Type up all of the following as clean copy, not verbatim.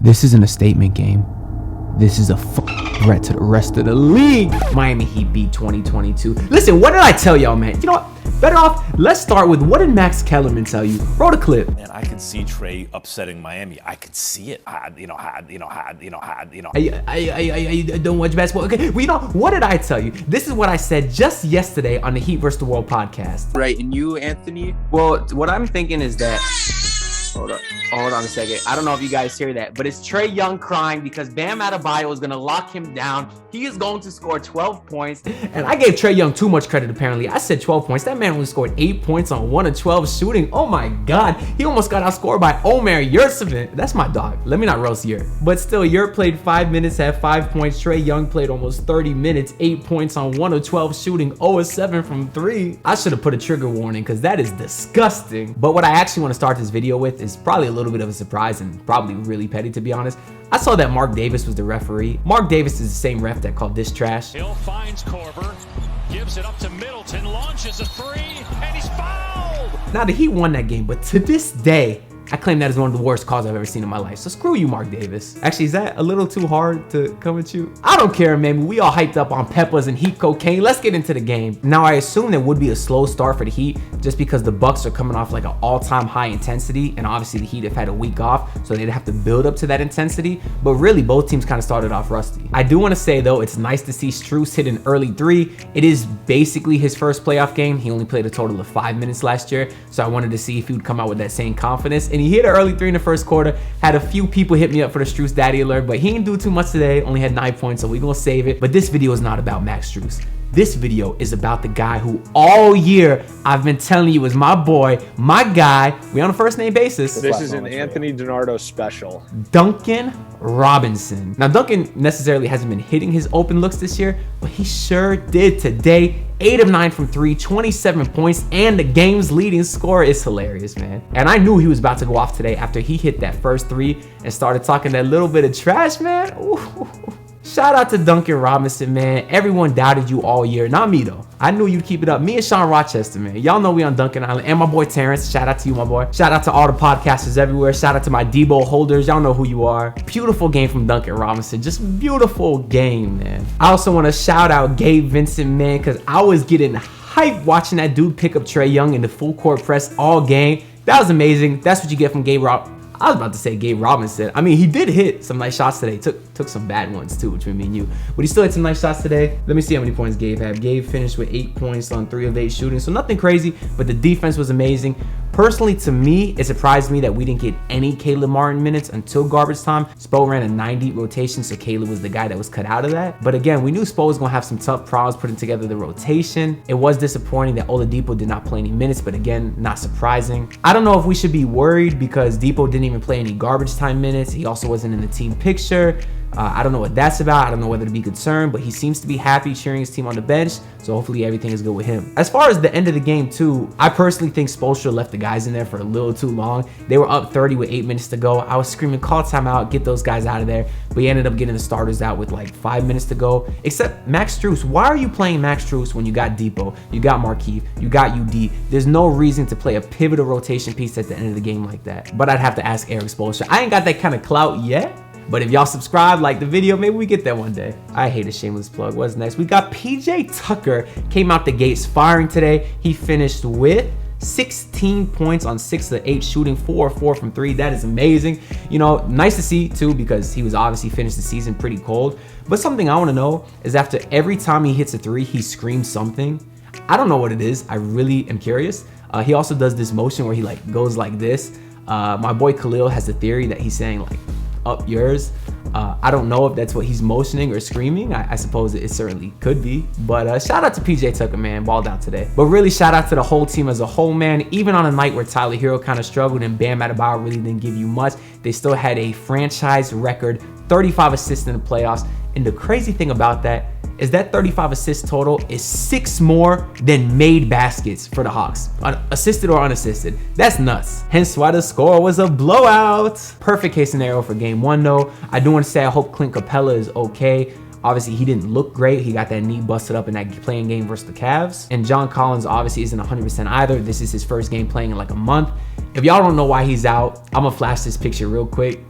This isn't a statement game. This is a threat to the rest of the league. Miami Heat beat 2022. Listen, what did I tell y'all, man? You know what? Better off, let's start with what did Max Kellerman tell you? Roll the clip. And I could see Trae upsetting Miami. I could see it. I don't watch basketball. Okay, well, you know, what did I tell you? This is what I said just yesterday on the Heat vs. the World podcast. Right, and you, Anthony? Well, what I'm thinking is that... Hold on a second. I don't know if you guys hear that, but it's Trae Young crying because Bam Adebayo is going to lock him down. He is going to score 12 points. And I gave Trae Young too much credit, apparently. I said 12 points. That man only scored 8 points on 1 of 12 shooting. Oh my God. He almost got outscored by Omer Yurtseven. That's my dog. Let me not roast Yurt. But still, Yurt played 5 minutes, had 5 points. Trae Young played almost 30 minutes, 8 points on 1 of 12 shooting, 0 of 7 from 3. I should have put a trigger warning because that is disgusting. But what I actually want to start this video with is probably a little bit of a surprise and probably really petty, to be honest. I saw that Mark Davis was the referee. Mark Davis is the same ref that called this trash. Hill finds Korver, gives it up to Middleton, launches a three, and he's fouled! Now, the Heat won that game, but to this day, I claim that is one of the worst calls I've ever seen in my life. So screw you, Mark Davis. Actually, is that a little too hard to come at you? I don't care, man. We all hyped up on peppers and Heat cocaine. Let's get into the game. Now, I assume there would be a slow start for the Heat just because the Bucks are coming off like an all-time high intensity, and obviously the Heat have had a week off, so they'd have to build up to that intensity. But really, both teams kind of started off rusty. I do want to say, though, it's nice to see Strus hit an early 3. It is basically his first playoff game. He only played a total of 5 minutes last year, so I wanted to see if he would come out with that same confidence. And he hit an early 3 in the first quarter. Had a few people hit me up for the Strus Daddy alert, but he didn't do too much today. Only had 9 points, so we're gonna save it. But this video is not about Max Strus. This video is about the guy who all year I've been telling you is my boy, my guy. We on a first name basis. This is an Anthony DiNardo special. Duncan Robinson. Now, Duncan necessarily hasn't been hitting his open looks this year, but he sure did today. 8 of 9 from 3, 27 points, and the game's leading scorer. Is hilarious, man. And I knew he was about to go off today after he hit that first 3 and started talking that little bit of trash, man. Ooh. Shout out to Duncan Robinson, man. Everyone doubted you all year. Not me, though. I knew you'd keep it up. Me and Sean Rochester, man. Y'all know we on Duncan Island. And my boy Terrence. Shout out to you, my boy. Shout out to all the podcasters everywhere. Shout out to my Debo holders. Y'all know who you are. Beautiful game from Duncan Robinson. Just beautiful game, man. I also want to shout out Gabe, Vincent, man, because I was getting hyped watching that dude pick up Trae Young in the full court press all game. That was amazing. That's what you get from Gabe I was about to say Gabe Robinson. I mean, he did hit some nice shots today. Took some bad ones too, between me and you. But he still hit some nice shots today. Let me see how many points Gabe had. Gabe finished with 8 points on 3 of 8 shooting. So nothing crazy, but the defense was amazing. Personally, to me, it surprised me that we didn't get any Caleb Martin minutes until garbage time. Spo ran a 9-deep rotation, so Caleb was the guy that was cut out of that. But again, we knew Spo was going to have some tough problems putting together the rotation. It was disappointing that Oladipo did not play any minutes, but again, not surprising. I don't know if we should be worried because Depot didn't even play any garbage time minutes. He also wasn't in the team picture. I don't know what that's about. I don't know whether to be concerned, but he seems to be happy cheering his team on the bench. So hopefully everything is good with him. As far as the end of the game too, I personally think Spoelstra left the guys in there for a little too long. They were up 30 with 8 minutes to go. I was screaming, call timeout, get those guys out of there. But he ended up getting the starters out with like 5 minutes to go. Except Max Strus. Why are you playing Max Strus when you got Depot, you got Markieff, you got UD? There's no reason to play a pivotal rotation piece at the end of the game like that. But I'd have to ask Eric Spoelstra. I ain't got that kind of clout yet. But if y'all subscribe, like the video, maybe we get that one day. I hate a shameless plug. What's next? We got PJ Tucker came out the gates firing today. He finished with 16 points on 6 of 8 shooting, 4 of 4 from 3. That is amazing. You know, nice to see too because he was obviously finished the season pretty cold. But something I want to know is after every time he hits a 3, he screams something. I don't know what it is. I really am curious. He also does this motion where he like goes like this. My boy Khalil has a theory that he's saying like, up yours. I don't know if that's what he's motioning or screaming. I suppose it certainly could be. But shout out to PJ Tucker, man. Balled out today. But really shout out to the whole team as a whole, man. Even on a night where Tyler Herro kind of struggled and Bam Adebayo really didn't give you much, they still had a franchise record 35 assists in the playoffs. And the crazy thing about that is that 35 assists total is 6 more than made baskets for the Hawks, assisted or unassisted. That's nuts. Hence why the score was a blowout. Perfect case scenario for game 1 though. I do want to say I hope Clint Cappella is okay. Obviously, he didn't look great. He got that knee busted up in that playing game versus the Cavs. And John Collins obviously isn't 100% either. This is his first game playing in like a month. If y'all don't know why he's out, I'm gonna flash this picture real quick.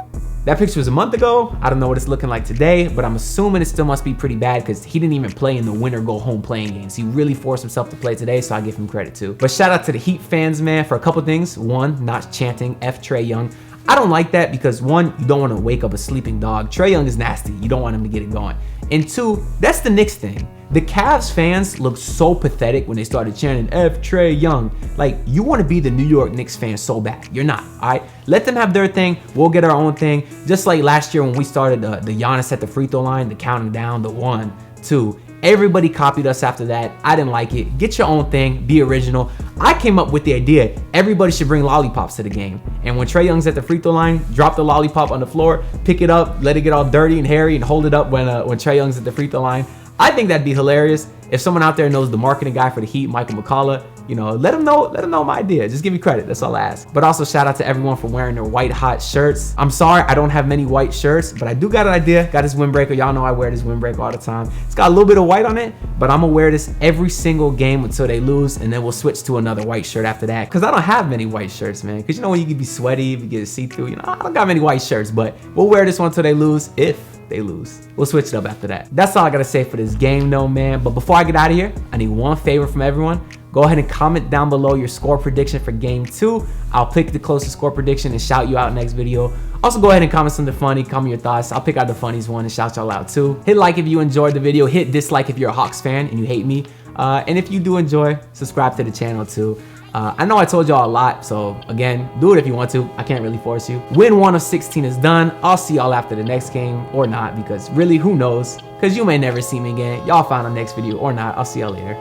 That picture was a month ago. I don't know what it's looking like today, but I'm assuming it still must be pretty bad because he didn't even play in the winner go home playing games. He really forced himself to play today, so I give him credit too. But shout out to the Heat fans, man, for a couple things. One, not chanting F Trae Young. I don't like that because one, you don't want to wake up a sleeping dog. Trae Young is nasty. You don't want him to get it going. And two, that's the Knicks thing. The Cavs fans looked so pathetic when they started chanting F Trae Young. Like, you want to be the New York Knicks fan so bad. You're not, all right? Let them have their thing. We'll get our own thing. Just like last year when we started the Giannis at the free throw line, the counting down, the 1, 2. Everybody copied us after that. I didn't like it. Get your own thing. Be original. I came up with the idea everybody should bring lollipops to the game. And when Trae Young's at the free throw line, drop the lollipop on the floor, pick it up, let it get all dirty and hairy, and hold it up when Trae Young's at the free throw line. I think that'd be hilarious. If someone out there knows the marketing guy for the Heat, Michael McCullough, you know, let him know my idea. Just give me credit. That's all I ask. But also shout out to everyone for wearing their white hot shirts. I'm sorry I don't have many white shirts, but I do got an idea. Got this windbreaker. Y'all know I wear this windbreaker all the time. It's got a little bit of white on it, but I'm gonna wear this every single game until they lose, and then we'll switch to another white shirt after that. Cause I don't have many white shirts, man. Cause you know when you can be sweaty, if you get see-through, you know, I don't got many white shirts, but we'll wear this one until they lose. If they lose, we'll switch it up after that. That's all I gotta say for this game though, man. But before I get out of here, I need one favor from everyone. Go ahead and comment down below your score prediction for game 2. I'll pick the closest score prediction and shout you out next video. Also, go ahead and comment something funny, comment your thoughts. I'll pick out the funniest one and shout y'all out too. Hit like if you enjoyed the video, hit dislike if you're a Hawks fan and you hate me. And if you do enjoy, subscribe to the channel too. I know I told y'all a lot, so again, do it if you want to. I can't really force you. Win 1 of 16 is done. I'll see y'all after the next game, or not, because really, who knows? Because you may never see me again. Y'all find the next video, or not. I'll see y'all later.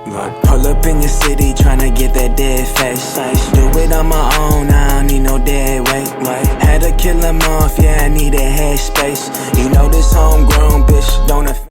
Pull up in the city, tryna get that dead face. Do it on my own, I don't need no dead weight. Had to kill him off, yeah, I need a head space.